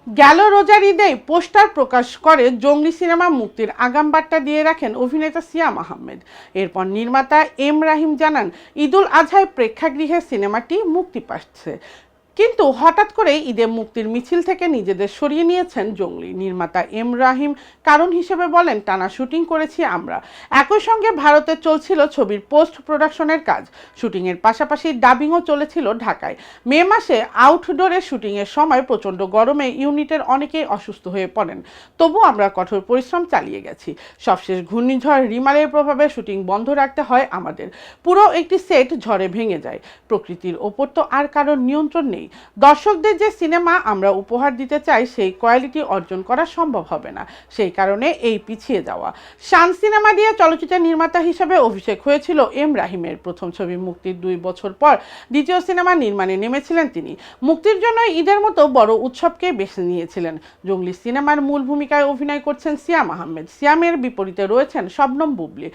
গেল রোজার ঈদেই পোস্টার প্রকাশ করে জঙ্গলি সিনেমা মুক্তির আগাম বার্তা দিয়ে রাখেন অভিনেতা সিয়াম আহমেদ। এরপর নির্মাতা এম রাহিম জানান, ঈদুল আজহায় প্রেক্ষাগৃহে সিনেমাটি মুক্তি পাচ্ছে। কিন্তু হঠাৎ করে ঈদে মুক্তির মিছিল থেকে নিজেদের সরিয়ে নিয়েছেন জঙ্গলি। নির্মাতা এম রাহিম কারণ হিসেবে বলেন, টানা শুটিং করেছি আমরা। একই সঙ্গে ভারতে চলছিল ছবির পোস্ট প্রোডাকশনের কাজ। শুটিংয়ের পাশাপাশি ডাবিংও চলেছিল ঢাকায়। মে মাসে আউটডোরে শুটিংয়ের সময় প্রচণ্ড গরমে ইউনিটের অনেকেই অসুস্থ হয়ে পড়েন। তবু আমরা কঠোর পরিশ্রম চালিয়ে গেছি। সবশেষ ঘূর্ণিঝড় রিমালের প্রভাবে শুটিং বন্ধ রাখতে হয় আমাদের। পুরো একটি সেট ঝড়ে ভেঙে যায়। প্রকৃতির ওপর তো আর কারোর নিয়ন্ত্রণ নেই। দর্শকদের যে সিনেমা আমরা উপহার দিতে চাই সেই কোয়ালিটি অর্জন করা সম্ভব হবে না। সেই কারণে এই পিছিয়ে যাওয়া। শান সিনেমা দিয়ে চলচ্চিত্রের নির্মাতা হিসেবে অভিষেক হয়েছিল এম রাহিমের। প্রথম ছবি মুক্তির 2 বছর পর দ্বিতীয় সিনেমা নির্মাণে নেমেছিলেন তিনি। মুক্তির জন্য ঈদের মতো বড় উৎসবকে বেছে নিয়েছিলেন। জঙ্গলি সিনেমার মূল ভূমিকায় অভিনয় করছেন সিয়াম আহমেদ। সিয়ামের বিপরীতে রয়েছেন শবনম বুবলী।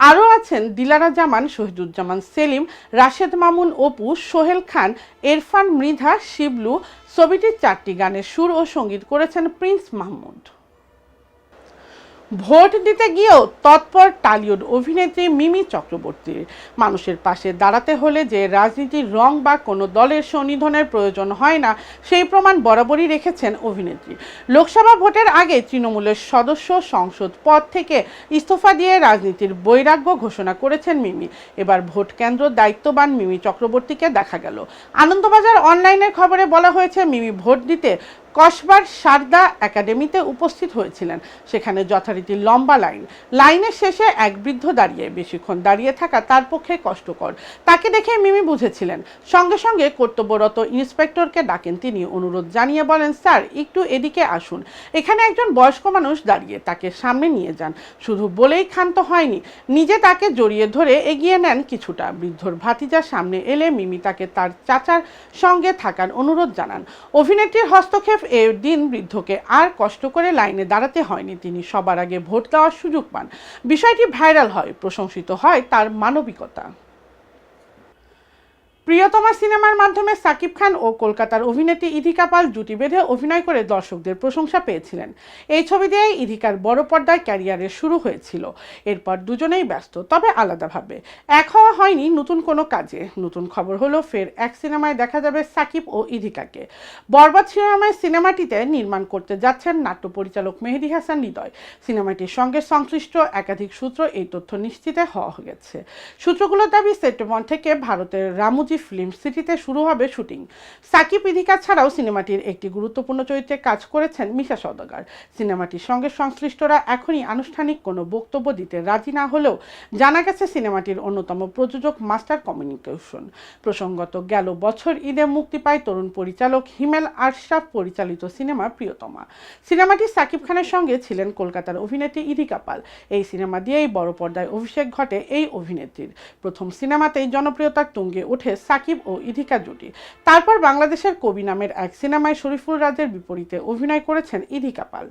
আরও আছেন দিলারা জামান, শহীদুজ্জামান সেলিম, রাশেদ মামুন অপু, সোহেল খান, ইরফান মৃধা, শিবলু। ছবিটির 4টি গানের সুর ও সঙ্গীত করেছেন প্রিন্স মাহমুদ। ভোট দিতে গিয়েও তৎপর টালিউড অভিনেত্রী মিমি চক্রবর্তী। মানুষের পাশে দাঁড়াতে হলে যে রাজনীতির রং বা কোনো দলের সন্নিধনের প্রয়োজন হয় না, সেই প্রমাণ বরাবরই রেখেছেন অভিনেত্রী। লোকসভা ভোটের আগে তৃণমূলের সদস্য সংসদ পদ থেকে ইস্তফা দিয়ে রাজনীতির বৈরাগ্য ঘোষণা করেছেন মিমি। এবার ভোট কেন্দ্র দায়িত্ববান মিমি চক্রবর্তীকে দেখা গেল। আনন্দবাজার অনলাইনের খবরে বলা হয়েছে, মিমি ভোট দিতে কসবার সারদা একাডেমিতে উপস্থিত হয়েছিলেন। সেখানে যথারীতি লম্বা লাইনের শেষে এক বৃদ্ধ দাঁড়িয়ে। বেশিক্ষণ দাঁড়িয়ে থাকা তার পক্ষে কষ্টকর। তাকে দেখে মিমি বুঝেছিলেন। সঙ্গে সঙ্গে কর্তব্যরত ইন্সপেক্টরকে ডাকেন তিনি। অনুরোধ জানিয়ে বলেন, স্যার একটু এদিকে আসুন, এখানে একজন বয়স্ক মানুষ দাঁড়িয়ে, তাকে সামনে নিয়ে যান। শুধু বলেই ক্ষান্ত হয়নি, নিজে তাকে জড়িয়ে ধরে এগিয়ে নেন কিছুটা। বৃদ্ধর ভাতিজা সামনে এলে মিমি তাকে তার চাচার সঙ্গে থাকার অনুরোধ জানান। অভিনেত্রীর হস্তক্ষেপ এর দিন বৃদ্ধকে আর কষ্ট করে লাইনে দাঁড়াতে হয়নি। তিনি সবার আগে ভোট দেওয়ার সুযোগ পান। বিষয়টি ভাইরাল হয়, প্রশংসিত হয় তার মানবিকতা। প্রিয়তমা সিনেমার মাধ্যমে সাকিব খান ও কলকাতার অভিনেত্রী ইধিকা পাল জুটি বেঁধে অভিনয় করে দর্শকদের প্রশংসা পেয়েছিলেন। এই ছবি দিয়েই ইধিকার বড় পর্দায় ক্যারিয়ারের শুরু হয়েছিল। এরপর দুজনেই ব্যস্ত, তবে আলাদাভাবে। এক হওয়া হয়নি নতুন কোনো কাজে। নতুন খবর হলো, ফের এক সিনেমায় দেখা যাবে সাকিব ও ইধিকাকে। বরবাদ শিরোনামের সিনেমাটিতে নির্মাণ করতে যাচ্ছেন নাট্য পরিচালক মেহেদী হাসান হৃদয়। সিনেমাটির সঙ্গে সংশ্লিষ্ট একাধিক সূত্র এই তথ্য নিশ্চিত হওয়া গেছে। সূত্রগুলোর দাবি, সেপ্টেম্বর থেকে ভারতের রামুজি ফিল্ম সিটিতে শুরু হবে শুটিং। সাকিব ইধিকা ছাড়াও সিনেমাটির একটি গুরুত্বপূর্ণ চরিত্রে কাজ করেছেন মিশা সওদাগর। সিনেমাটির সঙ্গে সংশ্লিষ্টরা এখনই আনুষ্ঠানিক কোনো বক্তব্য দিতে রাজি না হলেও জানা গেছে সিনেমাটির অন্যতম প্রযোজক মাস্টার কমিউনিকেশন। প্রসঙ্গত, গেল বছর ঈদে মুক্তি পায় তরুণ পরিচালক হিমেল আশরাফ পরিচালিত সিনেমা প্রিয়তমা। সিনেমাটি সাকিব খানের সঙ্গে ছিলেন কলকাতার অভিনেত্রী ইধিকা পাল। এই সিনেমা দিয়েই বড় পর্দায় অভিষেক ঘটে এই অভিনেত্রীর। প্রথম সিনেমাতেই জনপ্রিয়তার তুঙ্গে ওঠে সাকিব ও ইধিকা জুটি। তারপর বাংলাদেশের কবি নামের এক সিনেমায় শরীফুল রাজের বিপরীতে অভিনয় করেছেন ইধিকা পাল।